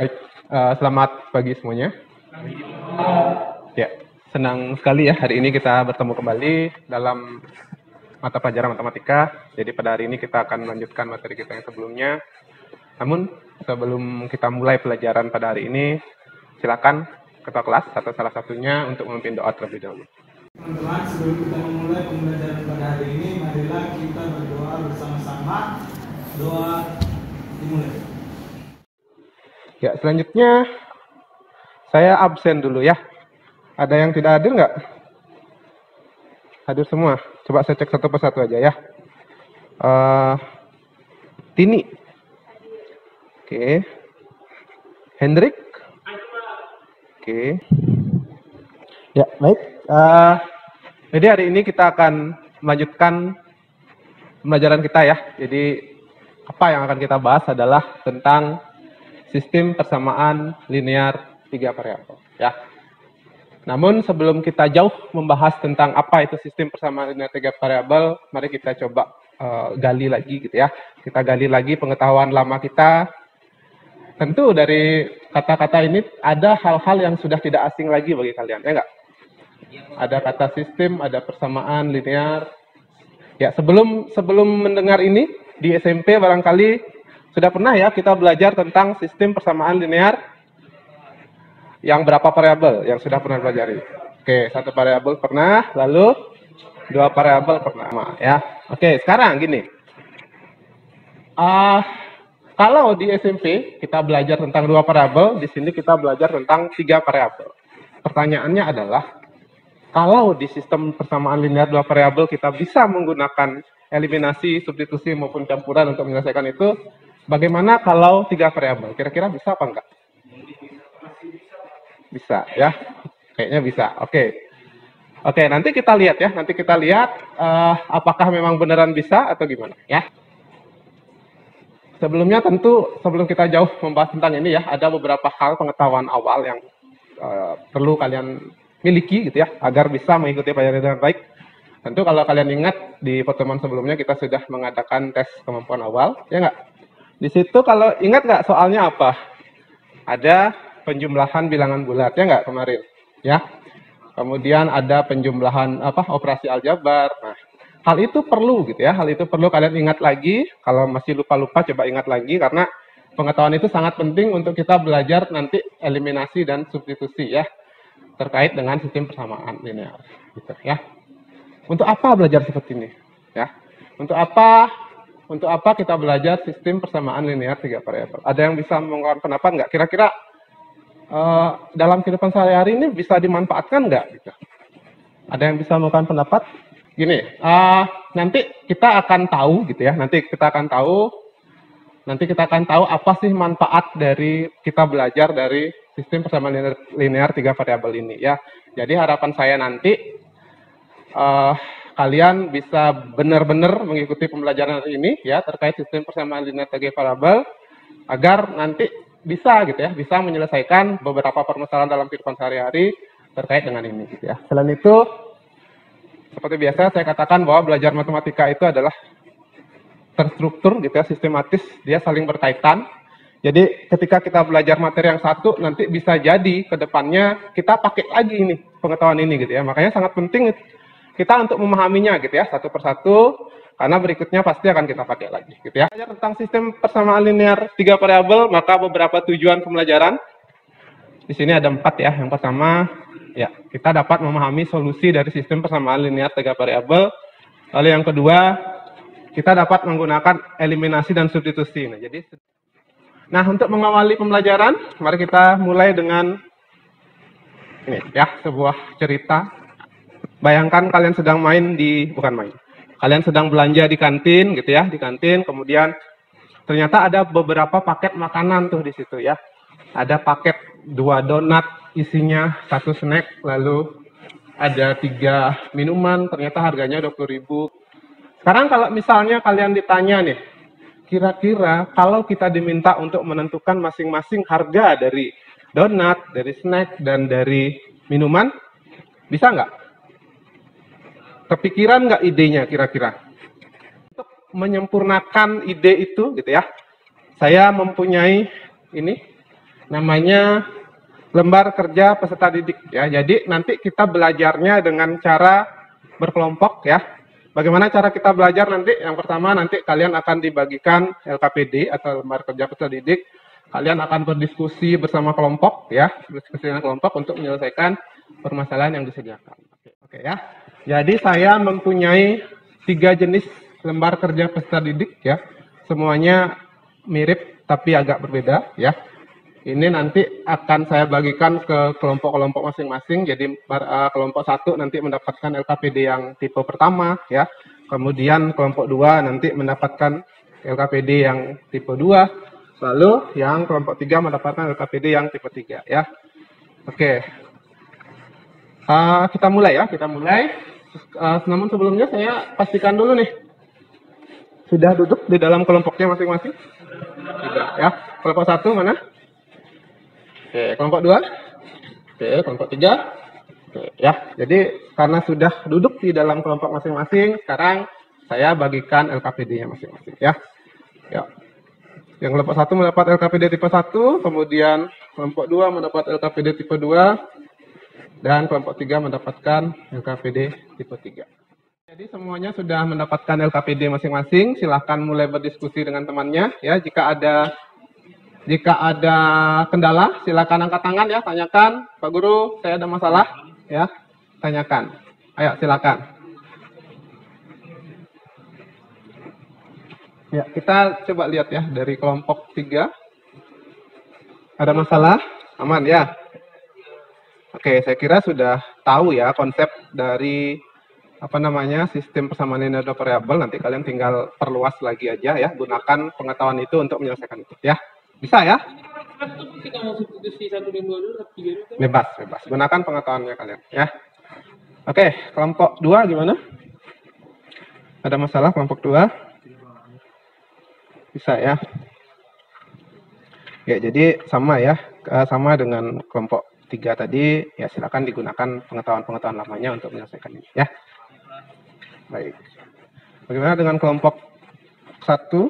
Baik, selamat pagi semuanya. Ya, senang sekali ya hari ini kita bertemu kembali dalam mata pelajaran matematika. Jadi pada hari ini kita akan melanjutkan materi kita yang sebelumnya. Namun sebelum kita mulai pelajaran pada hari ini, silakan ketua kelas atau salah satunya untuk memimpin doa terlebih dahulu. Teman-teman, sebelum kita memulai pembelajaran pada hari ini, marilah kita berdoa bersama-sama. Doa dimulai. Ya, selanjutnya saya absen dulu ya. Ada yang tidak hadir nggak? Hadir semua. Coba saya cek satu persatu aja ya. Tini. Oke. Hendrik. Oke. Ya, baik. Jadi hari ini kita akan melanjutkan pembelajaran kita ya. Jadi apa yang akan kita bahas adalah tentang sistem persamaan linear 3 variabel ya. Namun sebelum kita jauh membahas tentang apa itu sistem persamaan linear 3 variabel, mari kita coba gali lagi gitu ya. Kita gali lagi pengetahuan lama kita. Tentu dari kata-kata ini ada hal-hal yang sudah tidak asing lagi bagi kalian, ya enggak? Ada kata sistem, ada persamaan linear. Ya, sebelum mendengar ini di SMP barangkali sudah pernah ya kita belajar tentang sistem persamaan linear yang berapa variabel yang sudah pernah pelajari? Oke, 1 variabel pernah, lalu 2 variabel pernah ya. Oke, sekarang gini. Kalau di SMP kita belajar tentang 2 variabel, di sini kita belajar tentang 3 variabel. Pertanyaannya adalah, kalau di sistem persamaan linear 2 variabel kita bisa menggunakan eliminasi, substitusi maupun campuran untuk menyelesaikan itu, bagaimana kalau 3 variabel? Kira-kira bisa apa enggak? Bisa ya, kayaknya bisa. Oke, nanti kita lihat ya. Nanti kita lihat apakah memang beneran bisa atau gimana ya. Sebelumnya tentu sebelum kita jauh membahas tentang ini ya, ada beberapa hal pengetahuan awal yang perlu kalian miliki gitu ya, agar bisa mengikuti pelajaran dengan baik. Tentu kalau kalian ingat di pertemuan sebelumnya kita sudah mengadakan tes kemampuan awal, ya nggak? Di situ kalau ingat nggak soalnya apa? Ada penjumlahan bilangan bulat, ya nggak kemarin? Ya. Kemudian ada penjumlahan operasi aljabar. Nah, hal itu perlu gitu ya. Hal itu perlu kalian ingat lagi. Kalau masih lupa-lupa coba ingat lagi karena pengetahuan itu sangat penting untuk kita belajar nanti eliminasi dan substitusi ya terkait dengan sistem persamaan linear gitu ya. Untuk apa belajar seperti ini? Ya. Untuk apa kita belajar sistem persamaan linear 3 variabel? Ada yang bisa mengungkapkan pendapat nggak? Kira-kira dalam kehidupan sehari-hari ini bisa dimanfaatkan nggak? Gitu. Ada yang bisa mengungkapkan pendapat? Gini, nanti kita akan tahu gitu ya. Nanti kita akan tahu apa sih manfaat dari kita belajar dari sistem persamaan linear 3 variabel ini ya. Jadi harapan saya nanti kalian bisa benar-benar mengikuti pembelajaran hari ini ya terkait sistem persamaan linear 3 variabel agar nanti bisa gitu ya, bisa menyelesaikan beberapa permasalahan dalam kehidupan sehari-hari terkait dengan ini gitu ya. Selain itu, seperti biasa saya katakan bahwa belajar matematika itu adalah terstruktur gitu ya, sistematis, dia saling berkaitan. Jadi ketika kita belajar materi yang satu, nanti bisa jadi ke depannya kita pakai lagi ini pengetahuan ini gitu ya. Makanya sangat penting kita untuk memahaminya gitu ya, satu persatu, karena berikutnya pasti akan kita pakai lagi gitu ya. Tentang sistem persamaan linear 3 variabel, maka beberapa tujuan pembelajaran. Di sini ada 4 ya. Yang pertama, ya, kita dapat memahami solusi dari sistem persamaan linear 3 variabel. Lalu yang kedua, kita dapat menggunakan eliminasi dan substitusi. Nah, untuk mengawali pembelajaran, mari kita mulai dengan ini ya, sebuah cerita. Bayangkan kalian sedang kalian sedang belanja di kantin gitu ya, di kantin, kemudian ternyata ada beberapa paket makanan tuh di situ ya. Ada paket 2 donat isinya 1 snack, lalu ada 3 minuman, ternyata harganya 20.000. Sekarang kalau misalnya kalian ditanya nih, kira-kira kalau kita diminta untuk menentukan masing-masing harga dari donat, dari snack, dan dari minuman, bisa nggak? Kepikiran nggak idenya kira-kira? Untuk menyempurnakan ide itu gitu ya, saya mempunyai ini namanya lembar kerja peserta didik ya. Jadi nanti kita belajarnya dengan cara berkelompok ya. Bagaimana cara kita belajar nanti? Yang pertama nanti kalian akan dibagikan LKPD atau lembar kerja peserta didik. Kalian akan berdiskusi bersama kelompok ya, berdiskusi dengan kelompok untuk menyelesaikan permasalahan yang disediakan. Oke ya. Jadi saya mempunyai 3 jenis lembar kerja peserta didik ya. Semuanya mirip tapi agak berbeda ya. Ini nanti akan saya bagikan ke kelompok-kelompok masing-masing. Jadi kelompok 1 nanti mendapatkan LKPD yang tipe pertama ya. Kemudian kelompok 2 nanti mendapatkan LKPD yang tipe 2. Lalu yang kelompok 3 mendapatkan LKPD yang tipe 3 ya. Oke. Kita mulai ya, kita mulai. Namun sebelumnya saya pastikan dulu nih. Sudah duduk di dalam kelompoknya masing-masing? Sudah ya. Kelompok 1 mana? Oke, kelompok 2. Oke, kelompok 3. Oke, ya. Jadi karena sudah duduk di dalam kelompok masing-masing, sekarang saya bagikan LKPD-nya masing-masing ya. Ya. Yang kelompok 1 mendapat LKPD tipe 1, kemudian kelompok 2 mendapat LKPD tipe 2, dan kelompok 3 mendapatkan LKPD tipe 3. Jadi semuanya sudah mendapatkan LKPD masing-masing. Silahkan mulai berdiskusi dengan temannya ya. Jika ada kendala, silakan angkat tangan ya, tanyakan, Pak Guru, saya ada masalah, ya, tanyakan. Ayo, silakan. Ya, kita coba lihat ya, dari kelompok 3. Ada masalah? Aman ya? Oke, saya kira sudah tahu ya konsep dari sistem persamaan linear dua variabel. Nanti kalian tinggal perluas lagi aja ya, gunakan pengetahuan itu untuk menyelesaikan itu ya. Bisa ya? Bebas. Gunakan pengetahuannya kalian ya. Oke, kelompok 2 gimana? Ada masalah kelompok 2? Bisa ya? Ya, jadi sama ya. Sama dengan kelompok 3 tadi, ya silakan digunakan pengetahuan-pengetahuan lamanya untuk menyelesaikan ini ya. Baik. Bagaimana dengan kelompok 1?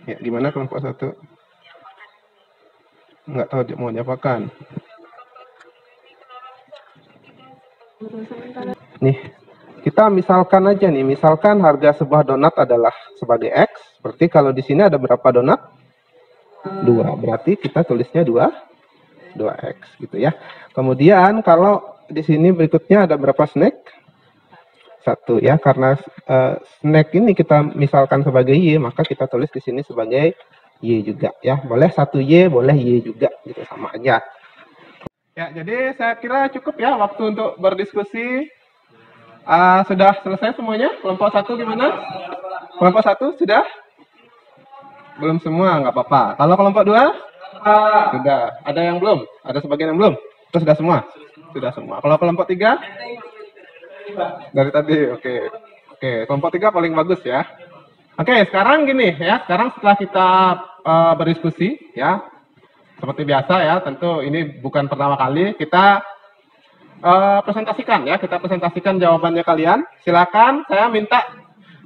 Ya, gimana kelompok 1? Nggak tahu mau diapakan. Nih, kita misalkan aja nih, misalkan harga sebuah donat adalah sebagai X, berarti kalau di sini ada berapa donat? 2, berarti kita tulisnya 2X gitu ya. Kemudian kalau di sini berikutnya ada berapa snack? 1 ya, karena snack ini kita misalkan sebagai Y, maka kita tulis di sini sebagai Y juga ya. Boleh 1Y, boleh Y juga, gitu sama aja. Ya, jadi saya kira cukup ya waktu untuk berdiskusi. Sudah selesai semuanya? Kelompok 1 gimana? Kelompok 1 sudah? Belum semua, nggak apa-apa. Kalau kelompok 2? Sudah. Ada yang belum? Ada sebagian yang belum? Itu sudah semua? Sudah semua. Kalau kelompok 3? Dari tadi, oke. Kelompok 3 paling bagus ya. Oke, sekarang gini ya. Sekarang setelah kita berdiskusi ya, seperti biasa ya, tentu ini bukan pertama kali kita presentasikan ya. Kita presentasikan jawabannya kalian. Silakan, saya minta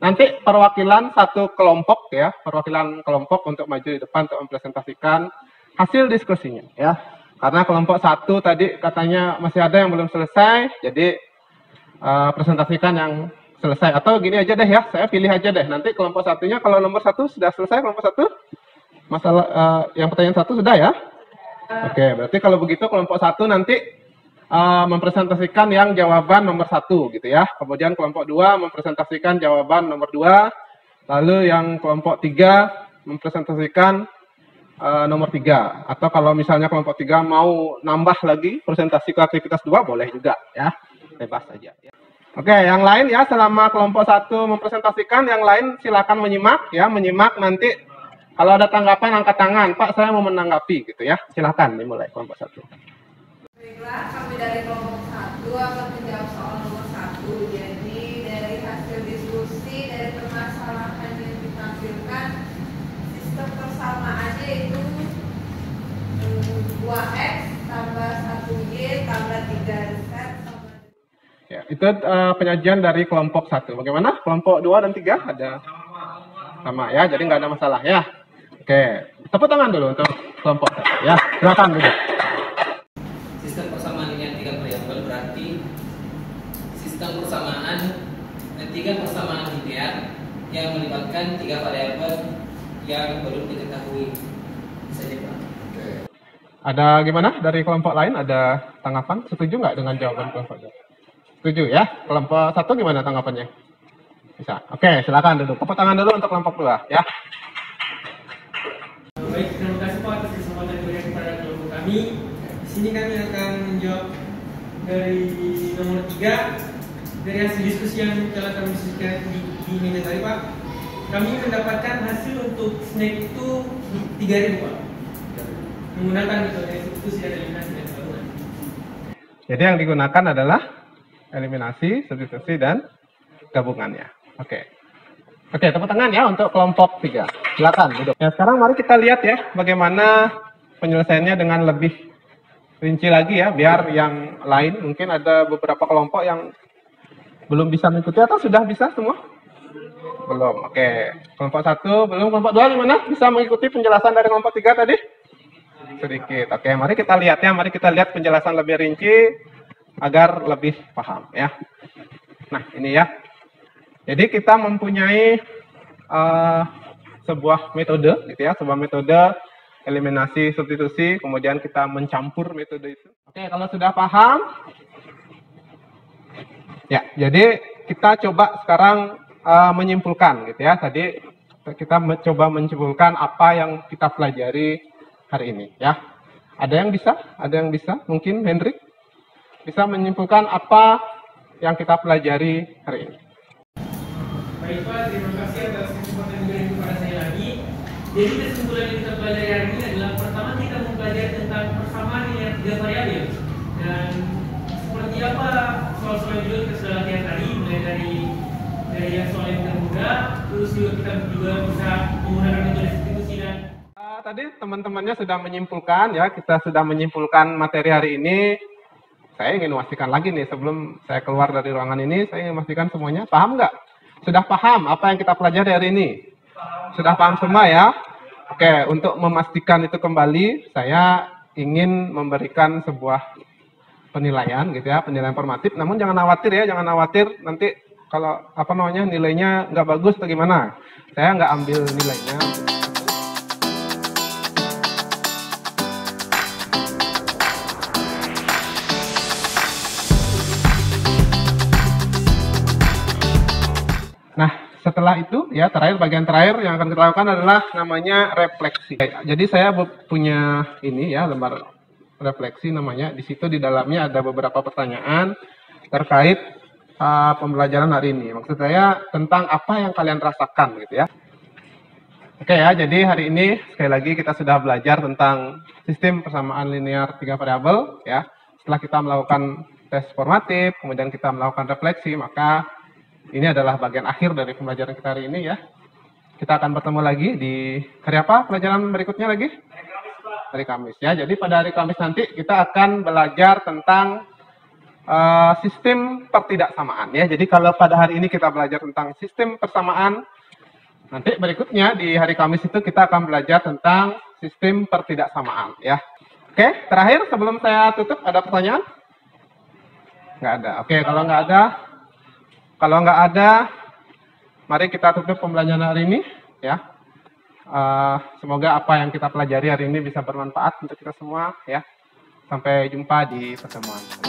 nanti perwakilan satu kelompok ya, perwakilan kelompok untuk maju di depan untuk mempresentasikan hasil diskusinya ya. Karena kelompok 1 tadi katanya masih ada yang belum selesai, jadi presentasikan yang selesai. Atau gini aja deh ya, saya pilih aja deh. Nanti kelompok 1-nya kalau nomor 1 sudah selesai kelompok 1, masalah yang pertanyaan 1 sudah ya. Oke, berarti kalau begitu kelompok 1 nanti mempresentasikan yang jawaban nomor 1 gitu ya. Kemudian kelompok 2 mempresentasikan jawaban nomor 2. Lalu yang kelompok 3 mempresentasikan nomor 3. Atau kalau misalnya kelompok 3 mau nambah lagi presentasi ke aktivitas 2 boleh juga ya. Bebas saja ya. Oke, yang lain ya, selama kelompok 1 mempresentasikan, yang lain silakan menyimak ya, menyimak nanti kalau ada tanggapan angkat tangan, Pak saya mau menanggapi gitu ya. Silakan dimulai kelompok 1. Baiklah, kami dari kelompok 1 akan menjawab soal nomor 1. Jadi dari hasil diskusi dari permasalahan yang ditampilkan, sistem persamaannya itu 2X tambah 1Y tambah 3Z. Ya, itu penyajian dari kelompok 1. Bagaimana? Kelompok 2 dan 3 ada? sama ya, jadi nggak ada masalah ya. Oke, tepuk tangan dulu untuk kelompok ya. Silakan dulu. Sistem persamaan linear 3 variabel berarti sistem persamaan 3 persamaan linear yang melibatkan 3 variabel yang belum diketahui. Bisa Pak. Ada gimana dari kelompok lain? Ada tanggapan? Setuju nggak dengan jawaban kelompok 2? Setuju ya? Kelompok 1 gimana tanggapannya? Bisa. Oke, silakan dulu. Tepuk tangan dulu untuk kelompok 2 ya. Baik, terima kasih Pak atas kesempatan diberikan kepada kelompok kami. Di sini kami akan menjawab dari nomor 3 dari hasil diskusi yang telah kami diskusikan di meja tadi Pak. Kami mendapatkan hasil untuk snack itu 3.000 Pak. Menggunakan metode substitusi dan eliminasi dan gabungan. Jadi yang digunakan adalah eliminasi, substitusi, dan gabungannya. Oke. Oke, tepuk tangan ya untuk kelompok 3. Silakan duduk. Ya, sekarang mari kita lihat ya bagaimana penyelesaiannya dengan lebih rinci lagi ya, biar yang lain mungkin ada beberapa kelompok yang belum bisa mengikuti atau sudah bisa semua? Belum. Oke. Kelompok 1 belum, kelompok 2 gimana? Bisa mengikuti penjelasan dari kelompok 3 tadi? Sedikit. Oke, mari kita lihat ya. Mari kita lihat penjelasan lebih rinci agar lebih paham ya. Nah, ini ya. Jadi kita mempunyai sebuah metode gitu ya, sebuah metode eliminasi substitusi, kemudian kita mencampur metode itu. Oke, kalau sudah paham ya, jadi kita coba sekarang menyimpulkan gitu ya. Tadi kita coba menyimpulkan apa yang kita pelajari hari ini ya. Ada yang bisa? Ada yang bisa? Mungkin Hendrik bisa menyimpulkan apa yang kita pelajari hari ini. Baik Pak, terima kasih atas kesempatan yang diberikan kepada saya lagi. Jadi kesimpulan yang kita pelajari hari ini adalah pertama kita mempelajari tentang persamaan linear 3 variabel. Dan seperti apa soal-soal yang juga kita sudah latihan tadi, mulai dari yang soal yang termudah, terus juga kita juga bisa menggunakan metode substitusi dan tadi teman-temannya sudah menyimpulkan ya, kita sudah menyimpulkan materi hari ini. Saya ingin memastikan lagi nih sebelum saya keluar dari ruangan ini, saya ingin memastikan semuanya paham nggak? Sudah paham apa yang kita pelajari hari ini? Sudah paham semua ya? Oke, untuk memastikan itu kembali, saya ingin memberikan sebuah penilaian gitu ya, penilaian formatif. Namun jangan khawatir ya, jangan khawatir nanti kalau apa namanya nilainya nggak bagus atau gimana. Saya nggak ambil nilainya. Nah, setelah itu ya bagian terakhir yang akan kita lakukan adalah namanya refleksi. Jadi saya punya ini ya lembar refleksi namanya. Di situ di dalamnya ada beberapa pertanyaan terkait pembelajaran hari ini. Maksud saya tentang apa yang kalian rasakan gitu ya. Oke ya, jadi hari ini sekali lagi kita sudah belajar tentang sistem persamaan linear 3 variabel ya. Setelah kita melakukan tes formatif, kemudian kita melakukan refleksi, maka ini adalah bagian akhir dari pembelajaran kita hari ini ya. Kita akan bertemu lagi di hari apa pelajaran berikutnya lagi? Hari Kamis ya. Jadi pada hari Kamis nanti kita akan belajar tentang sistem pertidaksamaan ya. Jadi kalau pada hari ini kita belajar tentang sistem persamaan, nanti berikutnya di hari Kamis itu kita akan belajar tentang sistem pertidaksamaan ya. Oke, terakhir sebelum saya tutup ada pertanyaan? Nggak ada. Oke, kalau nggak ada, mari kita tutup pembelajaran hari ini ya. Semoga apa yang kita pelajari hari ini bisa bermanfaat untuk kita semua ya. Sampai jumpa di pertemuan.